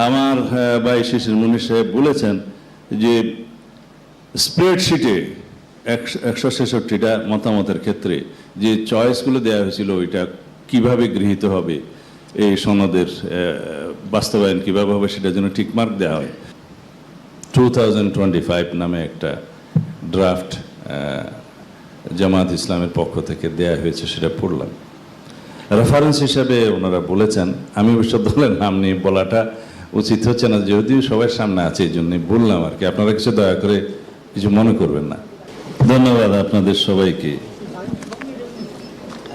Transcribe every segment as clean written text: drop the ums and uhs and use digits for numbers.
আমার ভাই শিশির মুনির সাহেব বলেছেন যে স্প্রেডশিটে 166টা মতামতের ক্ষেত্রে যে চয়েসগুলো দেওয়া হয়েছিল ওইটা কিভাবে গৃহীত হবে, এই সনদের বাস্তবায়ন কীভাবে হবে সেটার জন্য টিকমার্ক দেওয়া হয়। 2025 নামে একটা ড্রাফট জামাত ইসলামের পক্ষ থেকে দেয়া হয়েছে, সেটা পড়লাম। রেফারেন্স হিসাবে ওনারা বলেছেন, আমি অবশ্য দলের নাম নিয়ে বলাটা উচিত হচ্ছে না, যদিও সবার সামনে আছে এই জন্যই বললাম আর কি। আপনারা কিছু দয়া করে কিছু মনে করবেন না। ধন্যবাদ আপনাদের সবাইকে।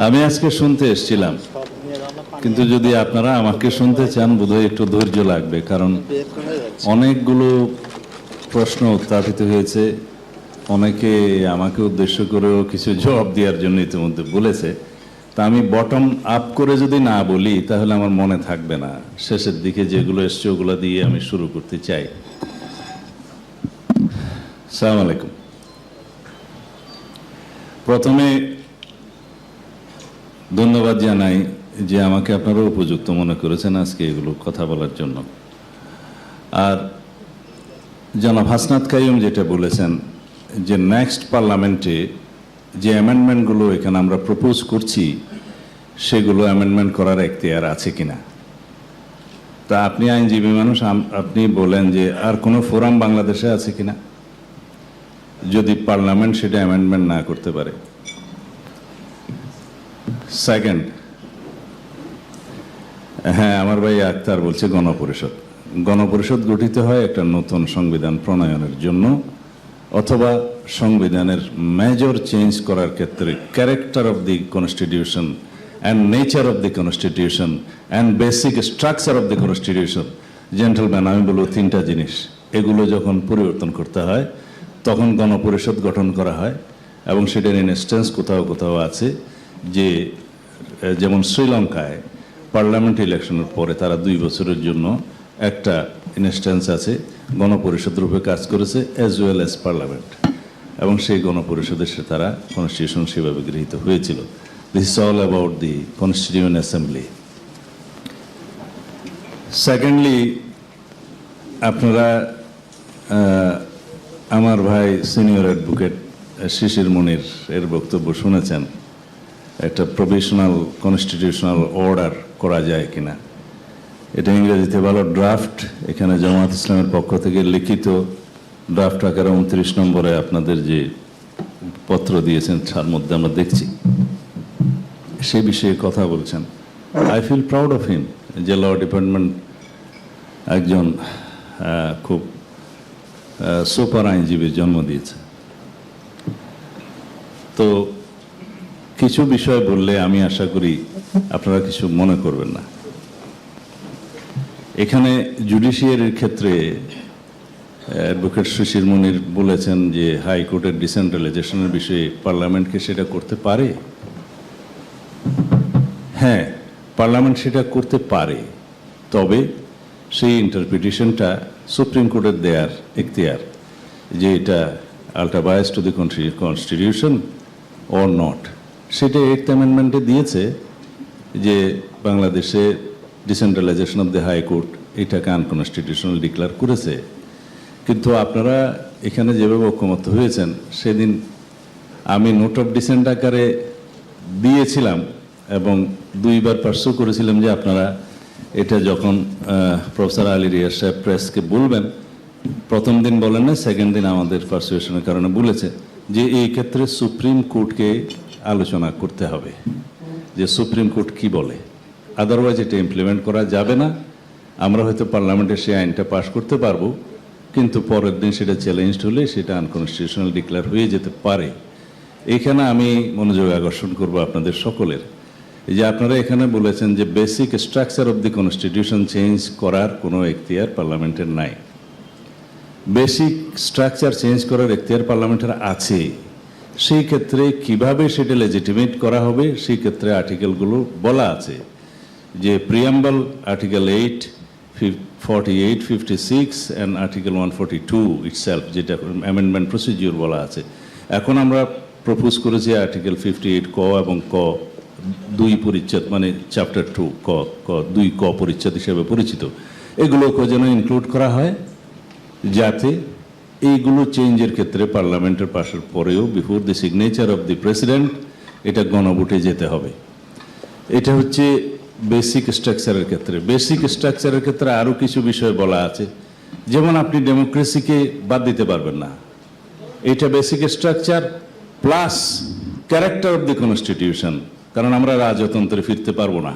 আমি আজকে শুনতে এসেছিলাম, কিন্তু যদি আপনারা আমাকে শুনতে চান বোধহয় একটু ধৈর্য লাগবে, কারণ অনেকগুলো প্রশ্ন উত্থাপিত হয়েছে। অনেকে আমাকে উদ্দেশ্য করেও কিছু জবাব দেওয়ার জন্য ইতিমধ্যে বলেছে। তা আমি বটম আপ করে যদি না বলি তাহলে আমার মনে থাকবে না। শেষের দিকে যেগুলো এসছে ওগুলো দিয়ে আমি শুরু করতে চাই। আসসালামু আলাইকুম। প্রথমে ধন্যবাদ জানাই যে আমাকে আপনারা উপযুক্ত মনে করেছেন আজকে এগুলো কথা বলার জন্য। আর জনাব হাসনাত কাইয়ুম যেটা বলেছেন যে নেক্সট পার্লামেন্টে যে অ্যামেন্ডমেন্টগুলো এখানে আমরা প্রপোজ করছি সেগুলো অ্যামেন্ডমেন্ট করার এখতিয়ার আছে কিনা। তা আপনি আইনজীবী মানুষ, আপনি বলেন যে আর কোনো ফোরাম বাংলাদেশে আছে কিনা যদি পার্লামেন্ট সেটা অ্যামেন্ডমেন্ট না করতে পারে। সেকেন্ড, হ্যাঁ আমার ভাই আক্তার বলছে গণপরিষদ। গণপরিষদ গঠিত হয় একটা নতুন সংবিধান প্রণয়নের জন্য অথবা সংবিধানের মেজর চেঞ্জ করার ক্ষেত্রে character of the constitution and nature of the constitution and basic structure of the constitution. Gentleman, আমি বলবো তিনটা জিনিস, এগুলো যখন পরিবর্তন করতে হয় তখন গণপরিষদ গঠন করা হয়। এবং সেটার ইনস্ট্যান্স কোথাও কোথাও আছে যে যেমন শ্রীলঙ্কায় পার্লামেন্ট ইলেকশনের পরে তারা 2 বছরের জন্য একটা ইনস্ট্যান্স আছে গণপরিষদ রূপে কাজ করেছে অ্যাজ ওয়েল অ্যাজ পার্লামেন্ট, এবং সেই গণপরিষদের সে তারা কনস্টিটিউশন সেভাবে গৃহীত হয়েছিল। This is all about the constituent assembly. Secondly, আপনারা আমার ভাই সিনিয়র অ্যাডভোকেট শিশির মুনির এর বক্তব্য শুনেছেন, একটা প্রভিশনাল কনস্টিটিউশনাল অর্ডার করা যায় কিনা। এটা ইংরেজিতে ভালো ড্রাফট, এখানে জামাত ইসলামের পক্ষ থেকে লিখিত ড্রাফট আকারে 29 নম্বরে আপনাদের যে পত্র দিয়েছেন তার মধ্যে আমরা দেখছি সে বিষয়ে কথা বলছেন। I feel proud of him যে ল ডিপার্টমেন্ট একজন খুব সুপার আইনজীবীর জন্ম দিয়েছে। তো কিছু বিষয় বললে আমি আশা করি আপনারা কিছু মনে করবেন না। এখানে জুডিশিয়ারির ক্ষেত্রে অ্যাডভোকেট শিশির মুনির বলেছেন যে হাইকোর্টের ডিসেন্ট্রালাইজেশনের বিষয়ে পার্লামেন্টকে সেটা করতে পারে। হ্যাঁ, পার্লামেন্ট সেটা করতে পারে, তবে সেই ইন্টারপ্রিটেশনটা সুপ্রিম কোর্টের দেয়ার এখতিয়ার যে এটা ultra bias two the constitution or not. সেটা 8th অ্যামেন্ডমেন্টে দিয়েছে যে বাংলাদেশে ডিসেন্ট্রালাইজেশন অফ দ্য হাইকোর্ট এটাকে আনকনস্টিটিউশনাল ডিক্লেয়ার করেছে। কিন্তু আপনারা এখানে যেভাবে ঐকমত্য হয়েছেন, সেদিন আমি নোট অফ ডিসেন্ট আকারে দিয়েছিলাম এবং 2বার পার্সু করেছিলাম যে আপনারা এটা যখন প্রফেসর আলী রিয়াজ সাহেব প্রেসকে বলবেন, প্রথম দিন বলেন না, সেকেন্ড দিন আমাদের পার্সুয়েশনের কারণে বলেছে যে এই ক্ষেত্রে সুপ্রিম কোর্টকে আলোচনা করতে হবে যে সুপ্রিম কোর্ট কি বলে, আদারওয়াইজ এটা ইমপ্লিমেন্ট করা যাবে না। আমরা হয়তো পার্লামেন্টে সেই আইনটা পাশ করতে পারবো, কিন্তু পরের দিন সেটা চ্যালেঞ্জড হলে সেটা আনকনস্টিটিউশনাল ডিক্লেয়ার হয়ে যেতে পারে। এখানে আমি মনোযোগ আকর্ষণ করব আপনাদের সকলের, এই যে আপনারা এখানে বলেছেন যে basic structure of the constitution change করার কোনো এখতিয়ার পার্লামেন্টের নাই। বেসিক স্ট্রাকচার চেঞ্জ করার এখতিয়ার পার্লামেন্টের আছে। সেই ক্ষেত্রে কিভাবে সেটা লেজিটিমেট করা হবে সেই ক্ষেত্রে আর্টিকেলগুলো বলা আছে যে preamble article 8, 48, 56 and article 142 itself, যেটা অ্যামেন্ডমেন্ট প্রসিডিউর বলা আছে। এখন আমরা প্রপোজ করেছি আর্টিকেল 58 ক এবং ক 2 পরিচ্ছেদ, মানে চ্যাপ্টার 2 ক 2 ক পরিচ্ছেদ হিসেবে পরিচিত। এগুলোকে যেন ইনক্লুড করা হয়, যাতে এইগুলো চেঞ্জের ক্ষেত্রে পার্লামেন্টের পাশের পরেও before the signature of the president এটা গণভোটে যেতে হবে। এটা হচ্ছে বেসিক স্ট্রাকচারের ক্ষেত্রে। বেসিক স্ট্রাকচারের ক্ষেত্রে আরও কিছু বিষয় বলা আছে, যেমন আপনি ডেমোক্রেসিকে বাদ দিতে পারবেন না। এটা basic structure plus character of the constitution, কারণ আমরা রাজতন্ত্রে ফিরতে পারবো না।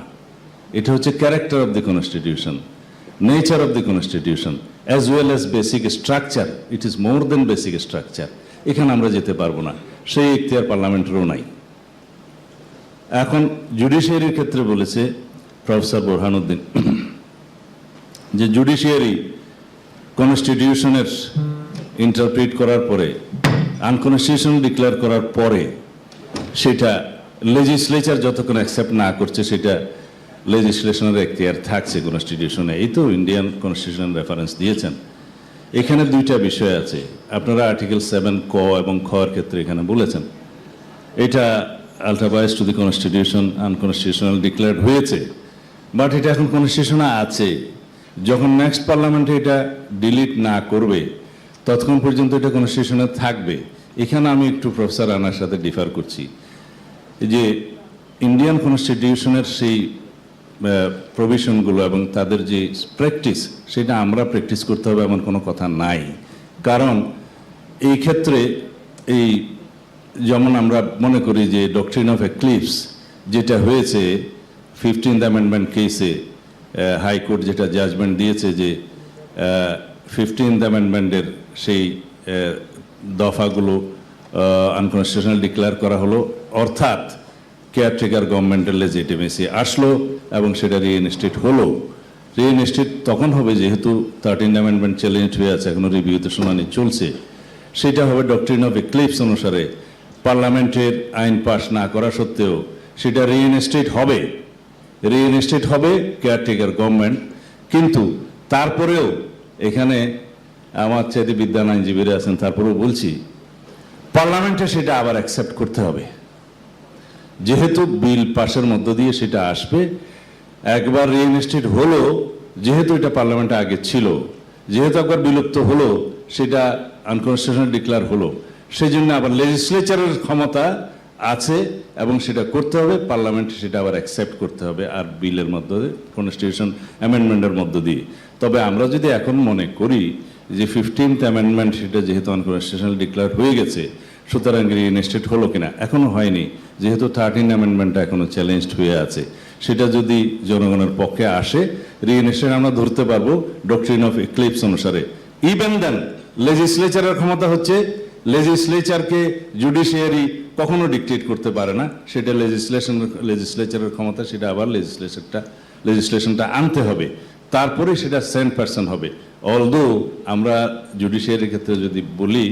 এটা হচ্ছে character of the constitution, nature of the constitution as well as basic structure. It is more than basic structure. এখানে আমরা যেতে পারবো না, সেই ইখতিয়ার পার্লামেন্টেরও নাই। এখন জুডিশিয়ারির ক্ষেত্রে বলেছে প্রফেসর বোরহানুদ্দিন যে জুডিশিয়ারি কনস্টিটিউশনের ইন্টারপ্রিট করার পরে, আনকনস্টিটিউশনাল ডিক্লেয়ার করার পরে সেটা লেজিসলেচার যতক্ষণ অ্যাকসেপ্ট না করছে সেটা লেজিসলেশনের এখতিয়ার থাকছে কনস্টিটিউশনে। এই তো ইন্ডিয়ান কনস্টিটিউশন রেফারেন্স দিয়েছেন। এখানে দুইটা বিষয় আছে, আপনারা আর্টিকেল 7 ক এবং খ এর ক্ষেত্রে এখানে বলেছেন এটা ultra vires to the constitution, unconstitutional declared হয়েছে, বাট এটা এখন কনস্টিটিউশনে আছে। যখন নেক্সট পার্লামেন্টে এটা ডিলিট না করবে ততক্ষণ পর্যন্ত এটা কনস্টিটিউশনে থাকবে। এখানে আমি একটু প্রফেসর রানার সাথে ডিফার করছি যে ইন্ডিয়ান কনস্টিটিউশনের সেই প্রভিশনগুলো এবং তাদের যে প্র্যাকটিস সেটা আমরা প্র্যাকটিস করতে হবে এমন কোনো কথা নাই। কারণ এই ক্ষেত্রে এই যেমন আমরা মনে করি যে ডক্ট্রিন অফ এক্লিপস যেটা হয়েছে 15th অ্যামেন্ডমেন্ট কেসে, হাইকোর্ট যেটা জাজমেন্ট দিয়েছে যে 15th অ্যামেন্ডমেন্টের সেই দফাগুলো আনকনস্টিটিউশনাল ডিক্লেয়ার করা হলো, অর্থাৎ কেয়ারটেকার গভর্নমেন্টের লেজিটিমেসি আসলো এবং সেটা রিইনস্টেট হলো। রিইনস্টেট তখন হবে যেহেতু 13th অ্যামেন্ডমেন্ট চ্যালেঞ্জ হয়ে আছে, এখনো রিভিউতে শুনানি চলছে। সেটা হবে ডক্ট্রিন অফ এক্লিপস অনুসারে পার্লামেন্টের আইন পাস না করা সত্ত্বেও সেটা রিইনস্টেট হবে। রিইনস্টেট হবে কেয়ারটেকার গভর্নমেন্ট, কিন্তু তারপরেও এখানে আমার চাইতে বিদ্যান আইনজীবীরা আছেন, তারপরেও বলছি পার্লামেন্টে সেটা আবার অ্যাকসেপ্ট করতে হবে। যেহেতু বিল পাসের মধ্য দিয়ে সেটা আসবে, একবার রিইনস্টেট হলো, যেহেতু এটা পার্লামেন্টে আগে ছিল, যেহেতু একবার বিলুপ্ত হলো, সেটা আনকনস্টিটিউশনাল ডিক্লেয়ার হলো, সেই জন্য আবার লেজিসলেচারের ক্ষমতা আছে এবং সেটা করতে হবে, পার্লামেন্টে সেটা আবার অ্যাকসেপ্ট করতে হবে আর বিলের মধ্য দিয়ে, কনস্টিটিউশন অ্যামেন্ডমেন্টের মধ্য দিয়ে। তবে আমরা যদি এখন মনে করি যে 15th অ্যামেন্ডমেন্ট সেটা যেহেতু আনকনস্টিটিউশনাল ডিক্লেয়ার হয়ে গেছে সুতরাং রিইনস্টেট হলো কিনা, এখনো হয়নি, যেহেতু 13th অ্যামেন্ডমেন্টটা এখনো চ্যালেঞ্জড হয়ে আছে, সেটা যদি জনগণের পক্ষে আসে রিইনস্টেট আমরা ধরতে পারবো ডক্ট্রিন অফ এক্লিপস অনুসারে। ইভেন দেন লেজিসলেচারের ক্ষমতা হচ্ছে, লেজিসলেচারকে জুডিশিয়ারি কখনো ডিক্টেট করতে পারে না, সেটা লেজিসলেচারের ক্ষমতা, সেটা আবার লেজিসলেশনটা আনতে হবে, তারপরে সেটা সেন্ট পারসন হবে। অলদো আমরা জুডিশিয়ারির ক্ষেত্রে যদি বলি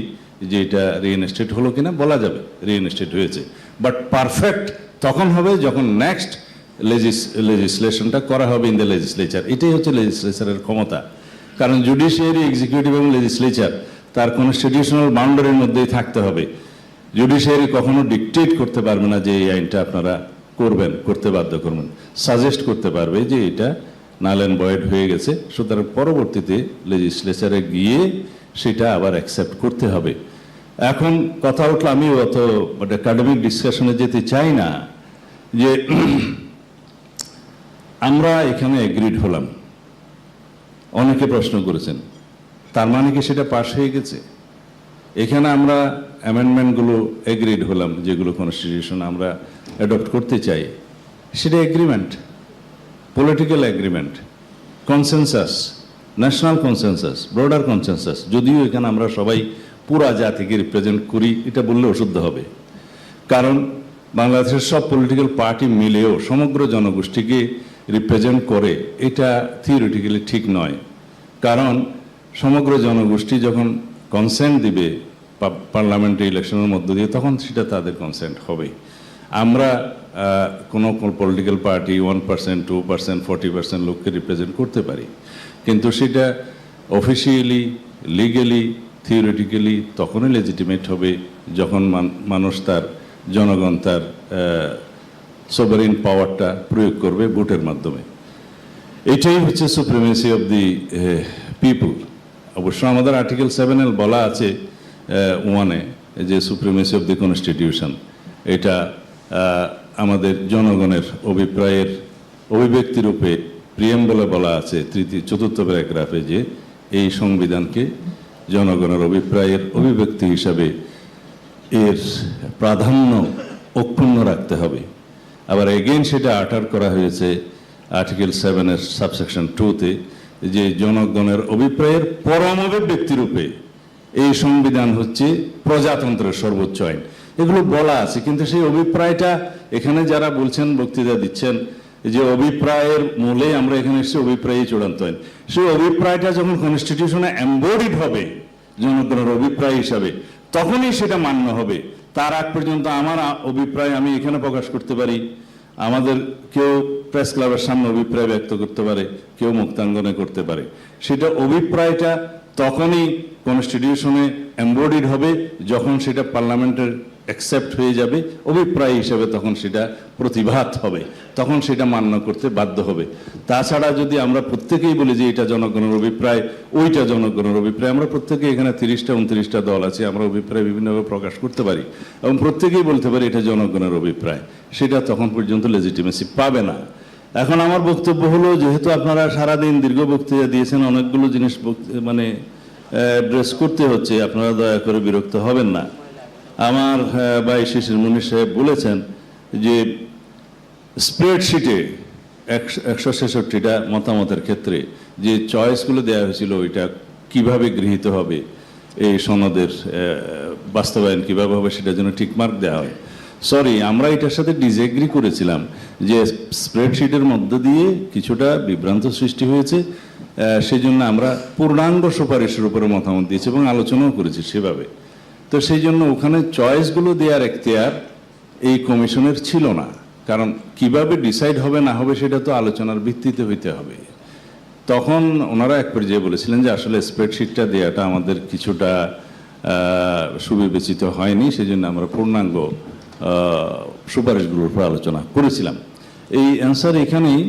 যে এটা রিইনস্টেট হলো কিনা, বলা যাবে রিইনস্টেট হয়েছে, বাট পারফেক্ট তখন হবে যখন নেক্সট লেজিসলেশনটা করা হবে ইন দ্য লেজিসলেচার। এটাই হচ্ছে লেজিসলেচারের ক্ষমতা, কারণ জুডিশিয়ারি, এক্সিকিউটিভ এবং লেজিসলেচার তার কনস্টিটিউশনাল বাউন্ডারির মধ্যেই থাকতে হবে। জুডিশিয়ারি কখনো ডিকটেট করতে পারবে না যে এই আইনটা আপনারা করবেন, করতে বাধ্য করবেন, সাজেস্ট করতে পারবে যে এটা নাল অ্যান্ড ভয়েড হয়ে গেছে, সুতরাং পরবর্তীতে লেজিসলেচারে গিয়ে সেটা আবার অ্যাকসেপ্ট করতে হবে। এখন কথা উঠলো, আমি অত একাডেমিক ডিসকাশনে যেতে চাই না, যে আমরা এখানে এগ্রিড হলাম, অনেকে প্রশ্ন করেছেন তার মানে কি সেটা পাস হয়ে গেছে? এখানে আমরা অ্যামেন্ডমেন্টগুলো এগ্রিড হলাম, যেগুলো কনস্টিটিউশন আমরা অ্যাডপ্ট করতে চাই, সেটা agreement, political agreement, consensus, national consensus, broader consensus. যদিও এখানে আমরা সবাই পুরা জাতিকে রিপ্রেজেন্ট করি, এটা বললে অশুদ্ধ হবে, কারণ বাংলাদেশের সব পলিটিক্যাল পার্টি মিলেও সমগ্র জনগোষ্ঠীকে রিপ্রেজেন্ট করে, এটা থিওরিটিক্যালি ঠিক নয়। কারণ সমগ্র জনগোষ্ঠী যখন কনসেন্ট দিবে পার্লামেন্টারি ইলেকশনের মধ্য দিয়ে, তখন সেটা তাদের কনসেন্ট হবে। আমরা কোনো পলিটিক্যাল পার্টি 1%, 2%, 40% লোককে রিপ্রেজেন্ট করতে পারি, কিন্তু সেটা অফিসিয়ালি, লিগেলি, থিওরিটিক্যালি তখনই লেজিটিমেট হবে যখন মানুষ তার, জনগণ তার সোভারেন পাওয়ারটা প্রয়োগ করবে ভোটের মাধ্যমে। এটাই হচ্ছে সুপ্রিমেসি অফ দি পিপল। অবশ্য আমাদের আর্টিকেল 7 বলা আছে 1-এ যে সুপ্রিমেসি অফ দি কনস্টিটিউশন, এটা আমাদের জনগণের অভিপ্রায়ের অভিব্যক্তি রূপে প্রিয়েম্বলে বলা আছে 4th প্যারাগ্রাফে যে এই সংবিধানকে জনগণের অভিপ্রায়ের অভিব্যক্তি হিসাবে এর প্রাধান্য অক্ষুণ্ণ রাখতে হবে। আবার এগেইন সেটা আটার করা হয়েছে আর্টিকেল 7-এর সাবসেকশন 2-তে যে জনগণের অভিপ্রায়ের পরম অভিব্যক্তি রূপে এই সংবিধান হচ্ছে প্রজাতন্ত্রের সর্বোচ্চ আইন। এগুলো বলা আছে, কিন্তু সেই অভিপ্রায়টা এখানে যারা বলছেন, বক্তৃতা দিচ্ছেন যে অভিপ্রায়ের মূলে আমরা এখানে এসেছি অভিপ্রায়ই চূড়ান্ত আইন, সেই অভিপ্রায়টা যখন কনস্টিটিউশনে এমবডিড হবে জনগণের অভিপ্রায় হিসাবে, তখনই সেটা মান্য হবে। তার আগ পর্যন্ত আমার অভিপ্রায় আমি এখানে প্রকাশ করতে পারি, আমাদের কেউ প্রেস ক্লাবের সামনে অভিপ্রায় ব্যক্ত করতে পারে, কেউ মুক্তাঙ্গনে করতে পারে। সেটা অভিপ্রায়টা তখনই কনস্টিটিউশনে এমবডিড হবে যখন সেটা পার্লামেন্টের অ্যাকসেপ্ট হয়ে যাবে অভিপ্রায় হিসেবে, তখন সেটা প্রতিভাত হবে, তখন সেটা মান্য করতে বাধ্য হবে। তাছাড়া যদি আমরা প্রত্যেকেই বলি যে এটা জনগণের অভিপ্রায়, ওইটা জনগণের অভিপ্রায়, আমরা প্রত্যেকে এখানে 30টা-29টা দল আছে, আমরা অভিপ্রায় বিভিন্নভাবে প্রকাশ করতে পারি এবং প্রত্যেকেই বলতে পারি এটা জনগণের অভিপ্রায়, সেটা তখন পর্যন্ত লেজিটিমেসি পাবে না। এখন আমার বক্তব্য হলো, যেহেতু আপনারা সারাদিন দীর্ঘ বক্তৃতা দিয়েছেন, অনেকগুলো জিনিস মানে অ্যাড্রেস করতে হচ্ছে, আপনারা দয়া করে বিরক্ত হবেন না। আমার ভাই শিশির মুনির সাহেব বলেছেন যে স্প্রেডশিটে 166টা মতামতের ক্ষেত্রে যে চয়েসগুলো দেওয়া হয়েছিল ওইটা কিভাবে গৃহীত হবে, এই সনদের বাস্তবায়ন কিভাবে হবে সেটার জন্য টিকমার্ক দেওয়া হয়। সরি, আমরা এটার সাথে ডিসএগ্রি করেছিলাম যে স্প্রেডশিটের মধ্য দিয়ে কিছুটা বিভ্রান্ত সৃষ্টি হয়েছে, সেই জন্য আমরা পূর্ণাঙ্গ সুপারিশের উপরে মতামত দিয়েছি এবং আলোচনাও করেছি সেভাবে। তো সেই জন্য ওখানে চয়েসগুলো দেওয়ার এখতিয়ার এই কমিশনের ছিল না, কারণ কিভাবে ডিসাইড হবে না হবে সেটা তো আলোচনার ভিত্তিতে হইতে হবে। তখন ওনারা এক পর্যায়ে বলেছিলেন যে আসলে স্প্রেডশিটটা দেওয়াটা আমাদের কিছুটা সুবিবেচিত হয়নি, সেই জন্য আমরা পূর্ণাঙ্গ সুপারিশগুলোর উপর আলোচনা করেছিলাম। এই অ্যান্সার এখানেই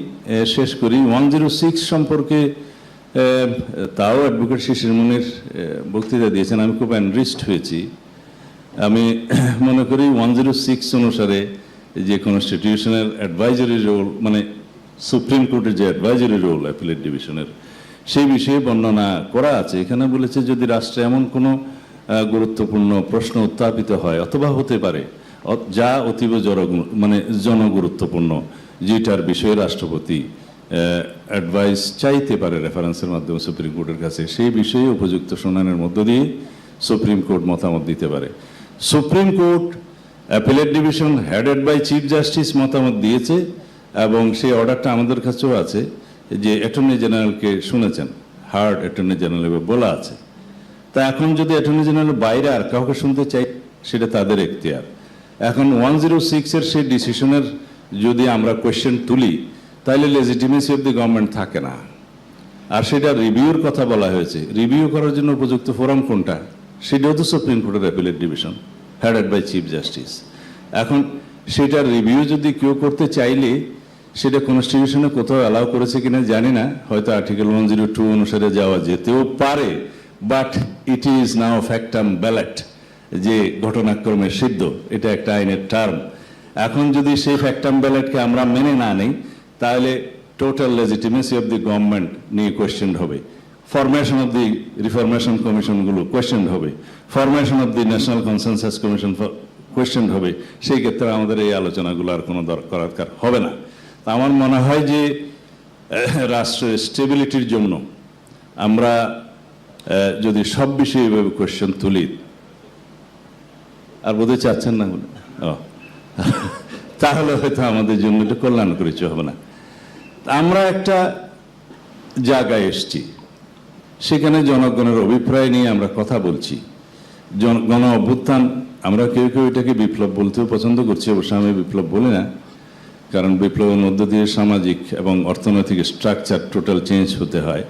শেষ করি। 106 সম্পর্কে তাও অ্যাডভোকেট শিশির মুনির বক্তৃতা দিয়েছেন, আমি খুব এনরিচড হয়েছি। আমি মনে করি 106 অনুসারে যে কনস্টিটিউশনের অ্যাডভাইজারি রোল, মানে সুপ্রিম কোর্টের যে অ্যাডভাইজারি রোল অ্যাপিলেট ডিভিশনের, সেই বিষয়ে বর্ণনা করা আছে। এখানে বলেছে যদি রাষ্ট্রে এমন কোনো গুরুত্বপূর্ণ প্রশ্ন উত্থাপিত হয় অথবা হতে পারে যা অতীব জনগুরুত্বপূর্ণ, যেটার বিষয়ে রাষ্ট্রপতি অ্যাডভাইস চাইতে পারে রেফারেন্সের মাধ্যমে সুপ্রিম কোর্টের কাছে, সেই বিষয়ে উপযুক্ত শুনানির মধ্য দিয়ে সুপ্রিম কোর্ট মতামত দিতে পারে। Supreme court appellate division headed by chief justice মতামত দিয়েছে এবং সেই অর্ডারটা আমাদের কাছেও আছে যে অ্যাটর্নি জেনারেলকে শুনেছেন, হার্ড অ্যাটর্নি জেনারেল বলা আছে। তা এখন যদি অ্যাটর্নি জেনারেল বাইরে আর কাউকে শুনতে চাই সেটা তাদের এখতিয়ার। এখন 106-এর সেই ডিসিশনের যদি আমরা কোয়েশ্চেন তুলি তাহলে লেজিটিমেসি অফ দি গভর্নমেন্ট থাকে না। আর সেটা রিভিউর কথা বলা হয়েছে, রিভিউ করার জন্য উপযুক্ত ফোরাম কোনটা, সেটাও তো সুপ্রিম কোর্টের appellate division headed by chief justice. এখন সেটার রিভিউ যদি কেউ করতে চাইলে সেটা কনস্টিটিউশনে কোথাও অ্যালাউ করেছে কিনা জানি না, হয়তো আর্টিকেল 102 অনুসারে যাওয়া যেতেও পারে, but it is now factum valet, যে ঘটনাক্রমে সিদ্ধ, এটা একটা আইনের টার্ম। এখন যদি সেই ফ্যাক্টাম ব্যালটকে আমরা মেনে না নিই তাহলে total legitimacy of the government নিয়ে কোয়েশ্চেন হবে, ফরমেশন অফ দি রিফরমেশন কমিশনগুলো কোয়েশ্চেন হবে, formation of the national consensus commission question হবে। সেই ক্ষেত্রে আমাদের এই আলোচনাগুলো আর কোনো দরকার হবে না। আমার মনে হয় যে রাষ্ট্রের স্টেবিলিটির জন্য আমরা যদি সব বিষয়ে এভাবে কোয়েশ্চেন তুলি, আর বোধহয় চাচ্ছেন না বলে তাহলে হয়তো আমাদের জন্য এটা কল্যাণকর কিছু হবে না। আমরা একটা জায়গায় এসছি, সেখানে জনগণের অভিপ্রায় নিয়ে আমরা কথা বলছি। গণ অভ্যুত্থান, আমরা কেউ কেউ এটাকে বিপ্লব বলতেও পছন্দ করছি, অবশ্য আমি বিপ্লব বলি না, কারণ বিপ্লবের মধ্য দিয়ে সামাজিক এবং অর্থনৈতিক স্ট্রাকচার টোটাল চেঞ্জ হতে হয়।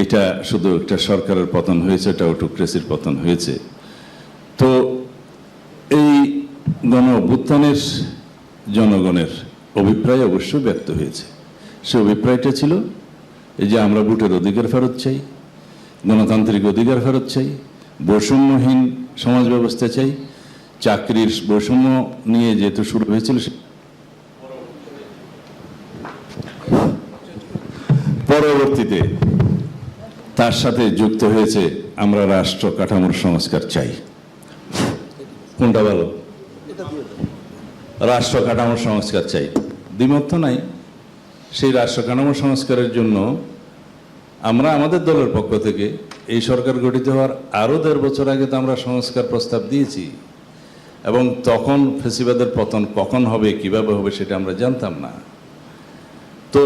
এটা শুধু একটা সরকারের পতন হয়েছে, এটা অটোক্রেসির পতন হয়েছে। তো এই গণ অভ্যুত্থানের জনগণের অভিপ্রায় অবশ্যই ব্যক্ত হয়েছে সে অভিপ্রায়টা ছিল এই যে আমরা ভোটের অধিকার ফেরত চাই, গণতান্ত্রিক অধিকার ফেরত চাই, বৈষম্যহীন সমাজ ব্যবস্থা চাই। চাকরির বৈষম্য নিয়ে যেহেতু শুরু হয়েছিল, পরবর্তীতে তার সাথে যুক্ত হয়েছে আমরা রাষ্ট্র কাঠামোর সংস্কার চাই। কোনটা ভালো? রাষ্ট্র কাঠামোর সংস্কার চাই, দ্বিমত তো নাই। সেই রাষ্ট্র কাঠামো সংস্কারের জন্য আমরা আমাদের দলের পক্ষ থেকে এই সরকার গঠিত হওয়ার আরও 1.5 বছর আগে তো আমরা সংস্কার প্রস্তাব দিয়েছি, এবং তখন ফ্যাসিবাদের পতন কখন হবে, কিভাবে হবে সেটা আমরা জানতাম না। তো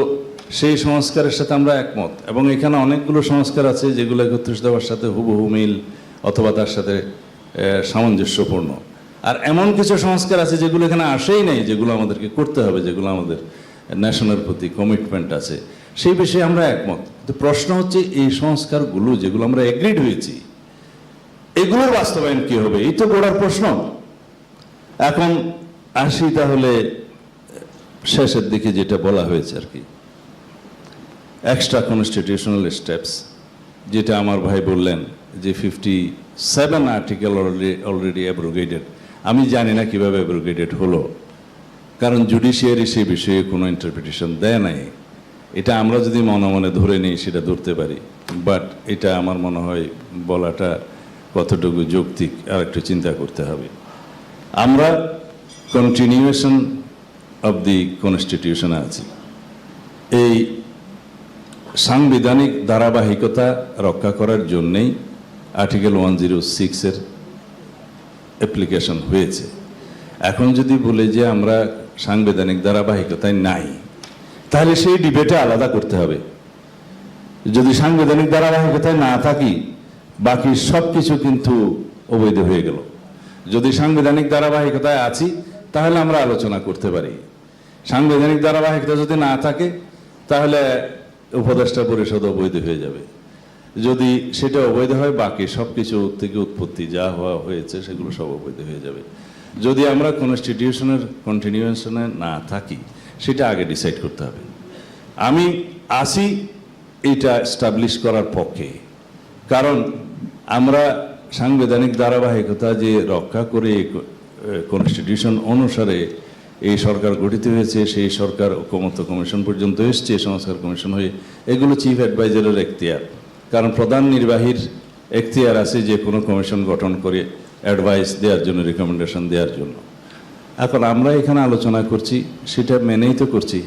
সেই সংস্কারের সাথে আমরা একমত, এবং এখানে অনেকগুলো সংস্কার আছে যেগুলো 31 দফার সাথে হুবহু মিল অথবা তার সাথে সামঞ্জস্যপূর্ণ। আর এমন কিছু সংস্কার আছে যেগুলো এখানে আসেই নাই, যেগুলো আমাদেরকে করতে হবে, যেগুলো আমাদের ন্যাশনের প্রতি কমিটমেন্ট আছে, সেই বিষয়ে আমরা একমত। তো প্রশ্ন হচ্ছে এই সংস্কারগুলো যেগুলো আমরা এগ্রিড হয়েছি, এগুলোর বাস্তবায়ন কি হবে, এই তো গোড়ার প্রশ্ন। এখন আসি তাহলে শেষের দিকে যেটা বলা হয়েছে আর কি, এক্সট্রা কনস্টিটিউশনাল স্টেপস, যেটা আমার ভাই বললেন যে 57 আর্টিকেল অলরেডি অ্যাব্রোগেটেড। আমি জানি না কিভাবে অ্যাব্রোগেটেড হলো, কারণ জুডিশিয়ারি সে বিষয়ে কোনো ইন্টারপ্রিটেশন দেয় নাই। এটা আমরা যদি মনে মনে ধরে নিই সেটা ধরতে পারি, বাট এটা আমার মনে হয় বলাটা কতটুকু যৌক্তিক আর একটু চিন্তা করতে হবে। আমরা কন্টিনিউয়েশন অব দি কনস্টিটিউশনে আছি। এই সাংবিধানিক ধারাবাহিকতা রক্ষা করার জন্যেই আর্টিকেল 106-এর অ্যাপ্লিকেশন হয়েছে। এখন যদি বলে যে আমরা সাংবিধানিক ধারাবাহিকতায় নাই, তাহলে সেই ডিবেটে আলাদা করতে হবে। যদি সাংবিধানিক ধারাবাহিকতায় না থাকি, বাকি সব কিছু কিন্তু অবৈধ হয়ে গেল। যদি সাংবিধানিক ধারাবাহিকতায় আছি, তাহলে আমরা আলোচনা করতে পারি। সাংবিধানিক ধারাবাহিকতা যদি না থাকে, তাহলে উপদেষ্টা পরিষদ অবৈধ হয়ে যাবে। যদি সেটা অবৈধ হয়, বাকি সব কিছু থেকে উৎপত্তি যা হওয়া হয়েছে সেগুলো সব অবৈধ হয়ে যাবে। যদি আমরা কনস্টিটিউশনের কন্টিনিউশনে না থাকি, সেটা আগে ডিসাইড করতে হবে। আমি আসি এটা এস্টাবলিশ করার পক্ষে, কারণ আমরা সাংবিধানিক ধারাবাহিকতা যে রক্ষা করে কনস্টিটিউশন অনুসারে এই সরকার গঠিত হয়েছে, সেই সরকার ঐকমত্য কমিশন পর্যন্ত এসছে, সংস্কার কমিশন হয়ে, এগুলো চিফ অ্যাডভাইজারের এখতিয়ার। কারণ প্রধান নির্বাহীর এখতিয়ার আছে যে কোনো কমিশন গঠন করে অ্যাডভাইস দেওয়ার জন্য, রিকমেন্ডেশন দেওয়ার জন্য। এখন আমরা এখানে আলোচনা করছি, সেটা মেনেই তো করছি।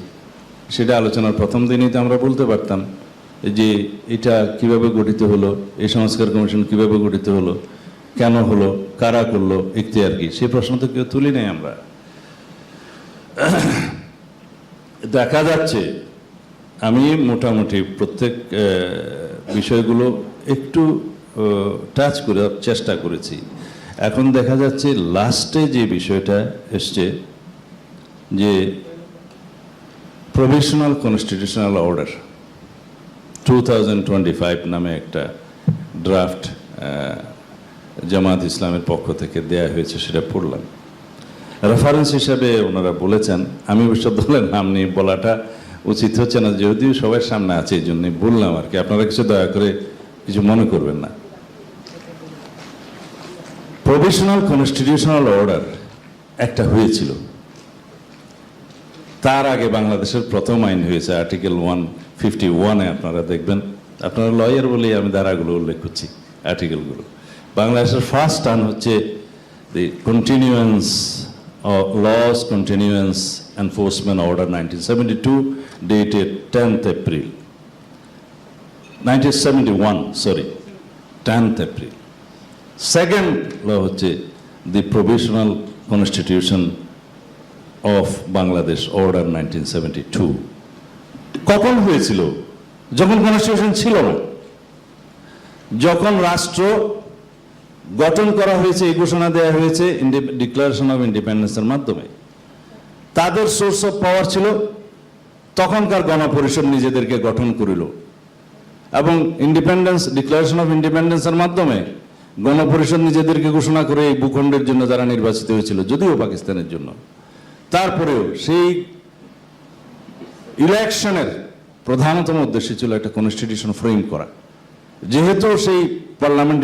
সেটা আলোচনার প্রথম দিনেই তো আমরা বলতে পারতাম যে এটা কিভাবে গঠিত হলো, এই সংস্কার কমিশন কিভাবে গঠিত হলো, কেন হলো, কারা করলো, এখতিয়ার কি, সেই প্রশ্ন তো কেউ তুলি নাই আমরা। দেখা যাচ্ছে আমি মোটামুটি প্রত্যেক বিষয়গুলো একটু টাচ করার চেষ্টা করেছি। এখন দেখা যাচ্ছে লাস্টে যে বিষয়টা এসছে, যে প্রভিশনাল কনস্টিটিউশনাল অর্ডার 2025 নামে একটা ড্রাফট জামাত ইসলামের পক্ষ থেকে দেয়া হয়েছে, সেটা পড়লাম। রেফারেন্স হিসাবে ওনারা বলেছেন, আমি অবশ্য দলের নাম নিয়ে বলাটা উচিত হচ্ছে না, যদিও সবার সামনে আছে, এই জন্যই বললাম আর কি। আপনারা কিছু দয়া করে কিছু মনে করবেন না। প্রভিশনাল কনস্টিটিউশনাল অর্ডার একটা হয়েছিল, তার আগে বাংলাদেশের প্রথম আইন হয়েছে আর্টিকেল 151-এ। আপনারা দেখবেন, আপনারা লয়ার বলেই আমি ধারাগুলো উল্লেখ করছি, আর্টিকেলগুলো। বাংলাদেশের ফার্স্ট আইন হচ্ছে দি continuance Laws Continuance Enforcement Order 1972 dated 10th April 1971, sorry, 10th April. Second law হচ্ছে the Provisional Constitution of Bangladesh Order 1972. কখন হয়েছিল? যখন কনস্টিটিউশন ছিল না, যখন রাষ্ট্র গঠন করা হয়েছে, এই ঘোষণা দেওয়া হয়েছে ডিক্লারেশন অফ ইন্ডিপেন্ডেন্সের মাধ্যমে। তাদের সোর্স অফ পাওয়ার ছিল তখনকার গণপরিষদ নিজেদেরকে গঠন করিল, এবং ইন্ডিপেন্ডেন্স ডিক্লারেশন অফ ইন্ডিপেন্ডেন্সের মাধ্যমে গণপরিষদ নিজেদেরকে ঘোষণা করে এই ভূখণ্ডের জন্য যারা নির্বাচিত হয়েছিল, যদিও পাকিস্তানের জন্য। তারপরেও সেই ইলেকশনের প্রধানতম উদ্দেশ্য ছিল একটা কনস্টিটিউশন ফ্রেম করা। যেহেতু সেই পার্লামেন্ট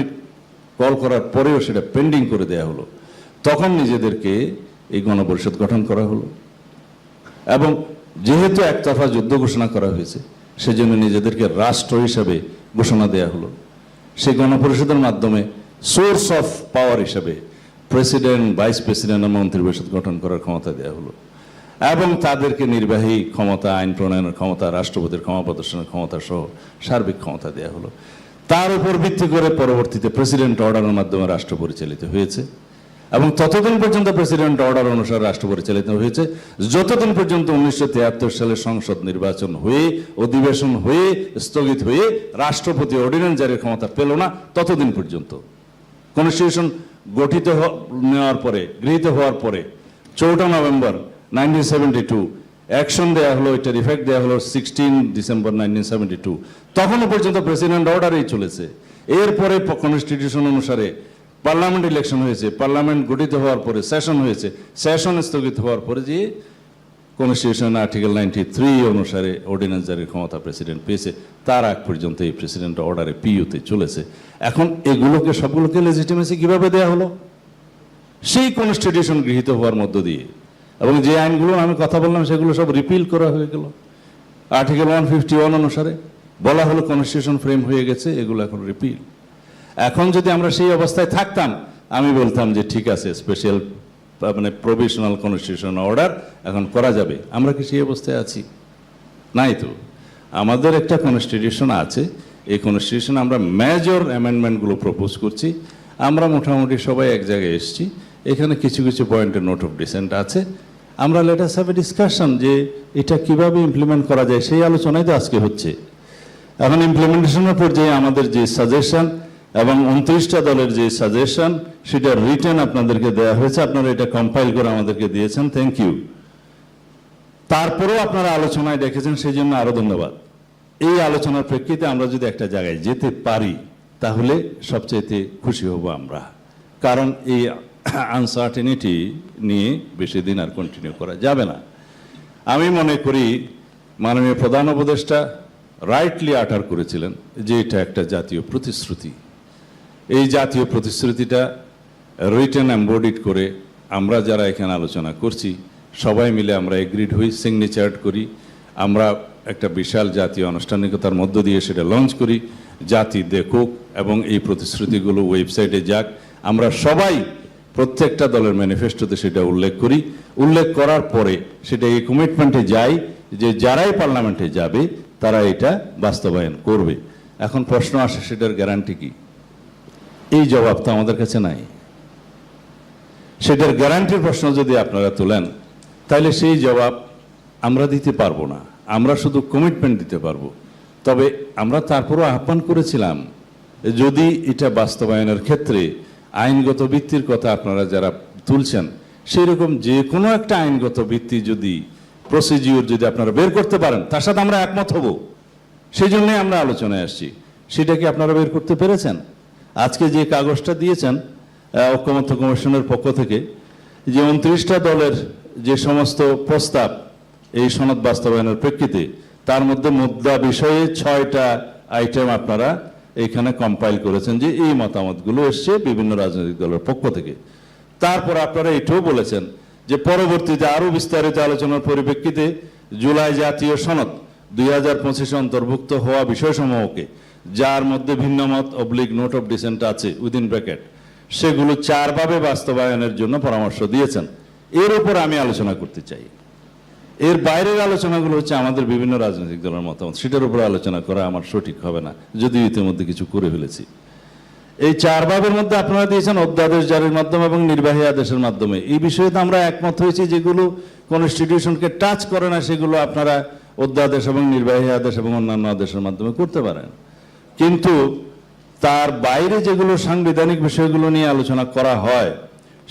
কল করার পরেও সেটা পেন্ডিং করে দেয়া হলো, তখন নিজেদেরকে এই গণপরিষদ গঠন করা হলো। এবং যেহেতু একতরফা যুদ্ধ ঘোষণা করা হয়েছে, সেজন্য নিজেদেরকে রাষ্ট্র হিসাবে ঘোষণা দেয়া হলো। সেই গণপরিষদের মাধ্যমে সোর্স অফ পাওয়ার হিসাবে প্রেসিডেন্ট, ভাইস প্রেসিডেন্ট এবং মন্ত্রিপরিষদ গঠন করার ক্ষমতা দেওয়া হলো। এবং তাদেরকে নির্বাহী ক্ষমতা, আইন প্রণয়নের ক্ষমতা, রাষ্ট্রপতির ক্ষমা প্রদর্শনের ক্ষমতা সহ সার্বিক ক্ষমতা দেওয়া হলো। তার উপর ভিত্তি করে পরবর্তীতে প্রেসিডেন্ট অর্ডারের মাধ্যমে রাষ্ট্র পরিচালিত হয়েছে। এবং ততদিন পর্যন্ত প্রেসিডেন্ট অর্ডার অনুসারে রাষ্ট্র পরিচালিত হয়েছে যতদিন পর্যন্ত 1973 সালে সংসদ নির্বাচন হয়ে, অধিবেশন হয়ে, স্থগিত হয়ে রাষ্ট্রপতি অর্ডিন্যান্স জারির ক্ষমতা পেল না, ততদিন পর্যন্ত। কনস্টিটিউশন গৃহীত হওয়ার পরে 4 নভেম্বর 1972 অ্যাকশন দেওয়া হলো, এটার ইফেক্ট দেওয়া হলো 16 ডিসেম্বর 1972। তখনও পর্যন্ত প্রেসিডেন্ট অর্ডারেই চলেছে। এরপরে কনস্টিটিউশন অনুসারে পার্লামেন্ট ইলেকশন হয়েছে, পার্লামেন্ট গঠিত হওয়ার পরে সেশন হয়েছে, সেশন স্থগিত হওয়ার পরে যে কনস্টিটিউশন আর্টিকেল 93 অনুসারে অর্ডিন্যান্স জারির ক্ষমতা প্রেসিডেন্ট পেয়েছে, তার আগ পর্যন্ত এই প্রেসিডেন্ট অর্ডারে পিইউতে চলেছে। এখন এগুলোকে সবগুলোকে লেজিটিমেসি কিভাবে দেওয়া হলো? সেই কনস্টিটিউশন গৃহীত হওয়ার মধ্য দিয়ে। এবং যে আইনগুলো আমি কথা বললাম সেগুলো সব রিপিল করা হয়ে গেল আর্টিকেল 151 অনুসারে। বলা হলো কনস্টিটিউশন ফ্রেম হয়ে গেছে, এগুলো এখন রিপিল। এখন যদি আমরা সেই অবস্থায় থাকতাম, আমি বলতাম যে ঠিক আছে, স্পেশাল প্রভিশনাল কনস্টিটিউশন অর্ডার এখন করা যাবে। আমরা কি সেই অবস্থায় আছি? নাই তো। আমাদের একটা কনস্টিটিউশন আছে, এই কনস্টিটিউশন আমরা মেজর অ্যামেন্ডমেন্টগুলো প্রপোজ করছি। আমরা মোটামুটি সবাই এক জায়গায় এসেছি। এখানে কিছু কিছু পয়েন্টের নোট অফ ডিসেন্ট আছে। আমরা let us have a discussion যে এটা কিভাবে ইমপ্লিমেন্ট করা যায়, সেই আলোচনাই তো আজকে হচ্ছে। এখন ইমপ্লিমেন্টেশনের পর্যায়ে আমাদের যে সাজেশন এবং 29টা দলের যে সাজেশন, সেটা রিটেন আপনাদেরকে দেওয়া হয়েছে। আপনারা এটা কম্পাইল করে আমাদেরকে দিয়েছেন, থ্যাংক ইউ। তারপরেও আপনারা আলোচনায় দেখেছেন, সেই জন্য আরো ধন্যবাদ। এই আলোচনার প্রেক্ষিতে আমরা যদি একটা জায়গায় যেতে পারি, তাহলে সবচেয়ে খুশি হব আমরা। কারণ এই আনসার্টেনিটি নিয়ে বেশি দিন আর কন্টিনিউ করা যাবে না। আমি মনে করি মাননীয় প্রধান উপদেষ্টা রাইটলি আটার করেছিলেন যে এটা একটা জাতীয় প্রতিশ্রুতি। এই জাতীয় প্রতিশ্রুতিটা রিটেন এমবডিড করে আমরা যারা এখানে আলোচনা করছি সবাই মিলে আমরা এগ্রিড হই, সিগনেচার করি, আমরা একটা বিশাল জাতীয় আনুষ্ঠানিকতার মধ্য দিয়ে সেটা লঞ্চ করি, জাতি দেখুক এবং এই প্রতিশ্রুতিগুলো ওয়েবসাইটে যাক। আমরা সবাই প্রত্যেকটা দলের ম্যানিফেস্টোতে সেটা উল্লেখ করি। উল্লেখ করার পরে সেটা এই কমিটমেন্টে যায় যে যারাই পার্লামেন্টে যাবে তারা এটা বাস্তবায়ন করবে। এখন প্রশ্ন আসে, সেটার গ্যারান্টি কি? এই জবাব তো আমাদের কাছে নাই। সেটার গ্যারান্টির প্রশ্ন যদি আপনারা তোলেন, তাহলে সেই জবাব আমরা দিতে পারবো না। আমরা শুধু কমিটমেন্ট দিতে পারবো। তবে আমরা তারপরও আহ্বান করেছিলাম, যদি এটা বাস্তবায়নের ক্ষেত্রে আইনগত ভিত্তির কথা আপনারা যারা তুলছেন, সেই রকম যে কোনো একটা আইনগত ভিত্তি যদি প্রসিডিউর যদি আপনারা বের করতে পারেন, তার সাথে আমরা একমত হব। সেই জন্যই আমরা আলোচনায় আসছি। সেটা কি আপনারা বের করতে পেরেছেন? আজকে যে কাগজটা দিয়েছেন ঐকমত্য কমিশনের পক্ষ থেকে, যে 29টা দলের যে সমস্ত প্রস্তাব এই সনদ বাস্তবায়নের প্রেক্ষিতে, তার মধ্যে মুদ্রা বিষয়ে 6টা আইটেম আপনারা এখানে কম্পাইল করেছেন যে এই মতামতগুলো এসছে বিভিন্ন রাজনৈতিক দলের পক্ষ থেকে। তারপর আপনারা এটাও বলেছেন যে পরবর্তীতে আরো বিস্তারিত আলোচনার পরিপ্রেক্ষিতে জুলাই জাতীয় সনদ 2025 অন্তর্ভুক্ত হওয়া বিষয়সমূহকে, যার মধ্যে ভিন্নমত অবলিক নোট অফ ডিসেন্ট আছে উইদিন ব্র্যাকেট, সেগুলো 4 ভাবে বাস্তবায়নের জন্য পরামর্শ দিয়েছেন। এর উপর আমি আলোচনা করতে চাই। এর বাইরের আলোচনাগুলো হচ্ছে আমাদের বিভিন্ন রাজনৈতিক দলের মতামত, সেটার উপর আলোচনা করা আমার সঠিক হবে না, যদিও ইতিমধ্যে কিছু করে ফেলেছি। এই 4 ভাবের মধ্যে আপনারা দিয়েছেন অধ্যাদেশ জারির মাধ্যমে এবং নির্বাহী আদেশের মাধ্যমে। এই বিষয়ে তো আমরা একমত হয়েছি, যেগুলো কনস্টিটিউশনকে টাচ করে না সেগুলো আপনারা অধ্যাদেশ এবং নির্বাহী আদেশ এবং অন্যান্য আদেশের মাধ্যমে করতে পারেন। কিন্তু তার বাইরে যেগুলো সাংবিধানিক বিষয়গুলো নিয়ে আলোচনা করা হয়,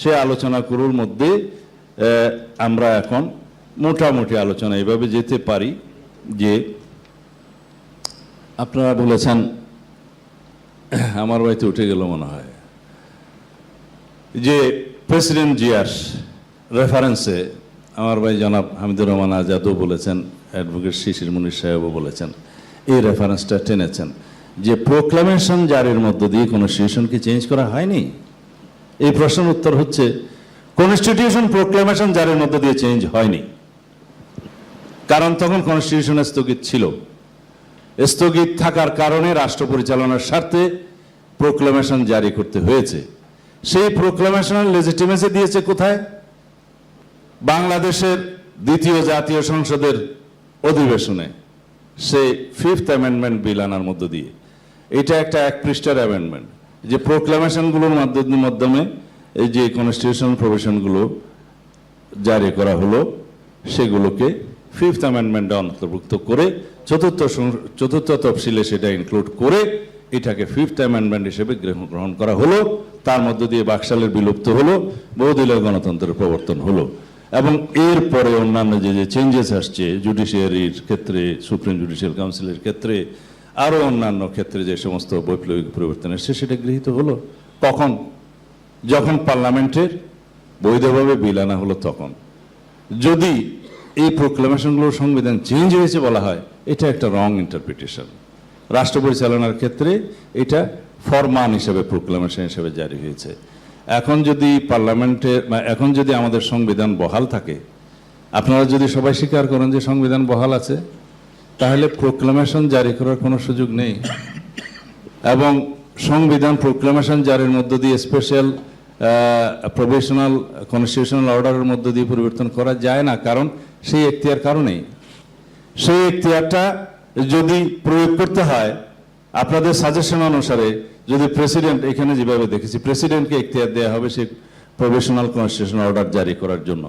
সে আলোচনাগুলোর মধ্যে আমরা এখন মোটামুটি আলোচনা এভাবে যেতে পারি যে আপনারা বলেছেন, আমার বাড়িতে উঠে গেল মনে হয়, যে প্রেসিডেন্ট জিয়ার রেফারেন্সে আমার ভাই জনাব হামিদুর রহমান আজাদও বলেছেন অ্যাডভোকেট শিশির মুনির সাহেবও বলেছেন, এই রেফারেন্সটা টেনেছেন যে প্রোক্লামেশন জারির মধ্য দিয়ে কনস্টিটিউশনকে চেঞ্জ করা হয়নি। এই প্রশ্নের উত্তর হচ্ছে কনস্টিটিউশন প্রোক্লামেশন জারির মধ্য দিয়ে চেঞ্জ হয়নি, কারণ তখন কনস্টিটিউশন স্থগিত ছিল। স্থগিত থাকার কারণে রাষ্ট্র পরিচালনার স্বার্থে প্রোক্লামেশন জারি করতে হয়েছে। সেই প্রোক্লামেশনের লেজিটিমেসি দিয়েছে কোথায়? বাংলাদেশের দ্বিতীয় জাতীয় সংসদের অধিবেশনে, সেই 5th অ্যামেন্ডমেন্ট বিল আনার মধ্য দিয়ে। এটা একটা 1 পৃষ্ঠার অ্যামেন্ডমেন্ট, যে প্রোক্লামেশনগুলোর মাধ্যমে এই যে কনস্টিটিউশনাল প্রভিশনগুলো জারি করা হলো সেগুলোকে 5th অ্যামেন্ডমেন্টে অন্তর্ভুক্ত করে চতুর্থ তফসিলে সেটা ইনক্লুড করে এটাকে 5th অ্যামেন্ডমেন্ট হিসেবে গ্রহণ করা হলো। তার মধ্য দিয়ে বাকশালের বিলুপ্ত হলো, বহুদলীয় গণতন্ত্রের প্রবর্তন হলো। এবং এরপরে অন্যান্য যে চেঞ্জেস আসছে জুডিশিয়ারির ক্ষেত্রে, সুপ্রিম জুডিশিয়াল কাউন্সিলের ক্ষেত্রে, আরও অন্যান্য ক্ষেত্রে যে সমস্ত বৈপ্লবিক পরিবর্তন এসছে সেটা গৃহীত হলো কখন? যখন পার্লামেন্টের বৈধভাবে বিল আনা হলো তখন। যদি এই প্রোক্লামেশনগুলো সংবিধান চেঞ্জ হয়েছে বলা হয়, এটা একটা রং ইন্টারপ্রিটেশন। রাষ্ট্র পরিচালনার ক্ষেত্রে এটা ফরমান হিসেবে প্রোক্লামেশন হিসেবে জারি হয়েছে। এখন যদি এখন যদি আমাদের সংবিধান বহাল থাকে, আপনারা যদি সবাই স্বীকার করেন যে সংবিধান বহাল আছে, তাহলে প্রোক্লামেশন জারি করার কোনো সুযোগ নেই। এবং সংবিধান প্রোক্লামেশন জারির মধ্য দিয়ে স্পেশাল প্রভিশনাল কনস্টিটিউশনাল অর্ডারের মধ্য দিয়ে পরিবর্তন করা যায় না, কারণ সেই এখতিয়ার কারণেই। সেই এখতিয়ারটা যদি প্রয়োগ করতে হয় আপনাদের সাজেশন অনুসারে, যদি প্রেসিডেন্ট, এখানে যেভাবে দেখেছি প্রেসিডেন্টকে এখতিয়ার দেওয়া হবে সেই প্রভিশনাল কনস্টিটিউশনাল অর্ডার জারি করার জন্য,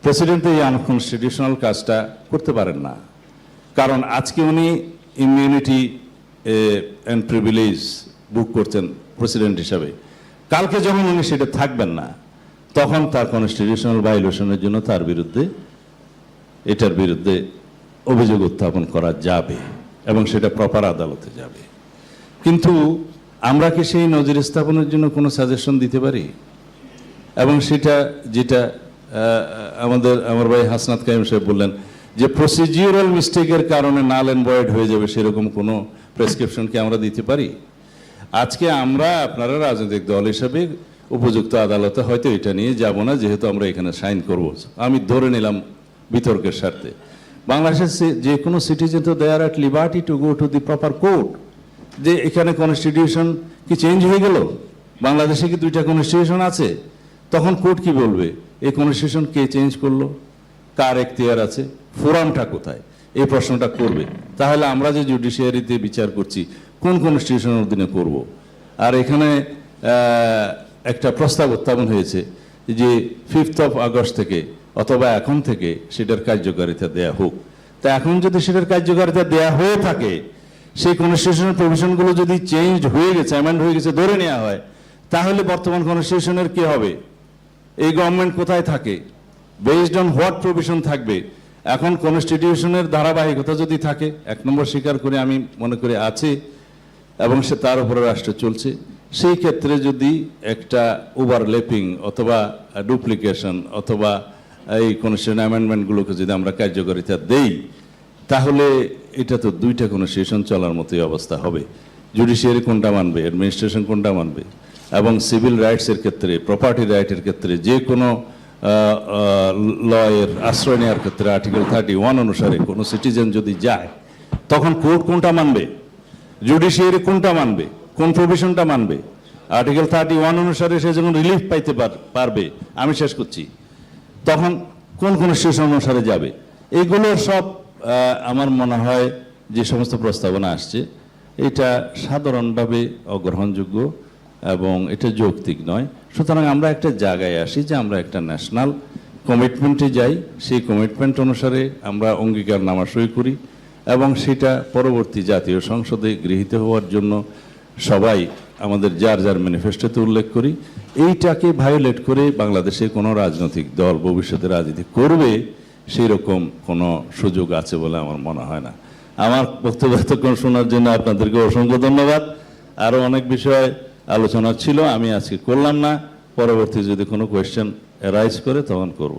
প্রেসিডেন্ট এই আনকনস্টিটিউশনাল কাজটা করতে পারেন না। কারণ আজকে উনি ইমিউনিটি অ্যান্ড প্রিভিলেজ বুক করছেন প্রেসিডেন্ট হিসাবে, কালকে যখন উনি সেটা থাকবেন না, তখন তার কনস্টিটিউশনাল ভায়োলেশনের জন্য তার বিরুদ্ধে, এটার বিরুদ্ধে অভিযোগ উত্থাপন করা যাবে এবং সেটা প্রপার আদালতে যাবে। কিন্তু আমরা কি সেই নজির স্থাপনের জন্য কোনো সাজেশন দিতে পারি? এবং সেটা যেটা আমার ভাই হাসনাত কাইম সাহেব বললেন যে প্রসিডিউরাল মিস্টেকের কারণে নাল অ্যান্ড ভয়েড হয়ে যাবে, সেরকম কোনো প্রেসক্রিপশন কি আমরা দিতে পারি? আজকে আমরা, আপনারা রাজনৈতিক দল হিসাবে উপযুক্ত আদালতে হয়তো এটা নিয়ে যাব না, যেহেতু আমরা এখানে সাইন করব। আমি ধরে নিলাম বিতর্কের স্বার্থে, বাংলাদেশের যে কোনো সিটিজেন তো they are at liberty to go to the proper court, যে এখানে কনস্টিটিউশন কি চেঞ্জ হয়ে গেল, বাংলাদেশে কি 2টা কনস্টিটিউশন আছে, তখন কোর্ট কি বলবে এই কনস্টিটিউশন কে চেঞ্জ করলো, কার এখতিয়ার আছে, ফোরামটা কোথায়, এই প্রশ্নটা করবে। তাহলে আমরা যে জুডিশিয়ারিতে বিচার করছি কোন কনস্টিটিউশনের অধীনে করব? আর এখানে একটা প্রস্তাব উত্থাপন হয়েছে যে 5th অফ আগস্ট থেকে অথবা এখন থেকে সেটার কার্যকারিতা দেয়া হোক। তা এখন যদি সেটার কার্যকারিতা দেয়া হয়ে থাকে, সেই কনস্টিটিউশনাল প্রভিশনগুলো যদি চেঞ্জ হয়ে গেছে, অ্যামেন্ড হয়ে গেছে ধরে নেওয়া হয়, তাহলে বর্তমান কনস্টিটিউশনের কি হবে? এই গভর্নমেন্ট কোথায় থাকে? বেসড অন হোয়াট প্রভিশন থাকবে? এখন কনস্টিটিউশনের ধারাবাহিকতা যদি থাকে, 1 নম্বর স্বীকার করে আমি মনে করি আছে, এবং সে তার উপরে রাষ্ট্র চলছে, সেই ক্ষেত্রে যদি একটা ওভারল্যাপিং অথবা ডুপ্লিকেশন অথবা এই কনস্টিটিউশন অ্যামেন্ডমেন্টগুলোকে যদি আমরা কার্যকারিতা দেই, তাহলে এটা তো 2টা কনস্টিটিউশন চলার মতোই অবস্থা হবে। জুডিশিয়ারি কোনটা মানবে, অ্যাডমিনিস্ট্রেশন কোনটা মানবে? এবং সিভিল রাইটসের ক্ষেত্রে, প্রপার্টি রাইটের ক্ষেত্রে, যে কোনো লয়ের আশ্রয় নেওয়ার ক্ষেত্রে আর্টিকেল 31 অনুসারে কোনো সিটিজেন যদি যায়, তখন কোর্ট কোনটা মানবে, জুডিশিয়ারি কোনটা মানবে, কোন প্রভিশনটা মানবে? আর্টিকেল 31 অনুসারে সে যখন রিলিফ পাইতে পারবে, আমি শেষ করছি, তখন কোন কনস্টিটিউশন অনুসারে যাবে? এইগুলোর সব আমার মনে হয় যে সমস্ত প্রস্তাবনা আসছে, এটা সাধারণভাবে অগ্রহণযোগ্য এবং এটা যৌক্তিক নয়। সুতরাং আমরা একটা জায়গায় আসি যে আমরা একটা ন্যাশনাল কমিটমেন্টে যাই, সেই কমিটমেন্ট অনুসারে আমরা অঙ্গীকারনামা সই করি এবং সেটা পরবর্তী জাতীয় সংসদে গৃহীত হওয়ার জন্য সবাই আমাদের যার যার ম্যানিফেস্টোতে উল্লেখ করি। এইটাকে ভায়োলেট করে বাংলাদেশে কোনো রাজনৈতিক দল ভবিষ্যতে রাজনীতি করবে সেই রকম কোনো সুযোগ আছে বলে আমার মনে হয় না। আমার বক্তব্য এতক্ষণ শোনার জন্য আপনাদেরকে অসংখ্য ধন্যবাদ। আরও অনেক বিষয় আলোচনা ছিল, আমি আজকে করলাম না, পরবর্তী যদি কোনো কোয়েশ্চেন রাইজ করে তখন করব।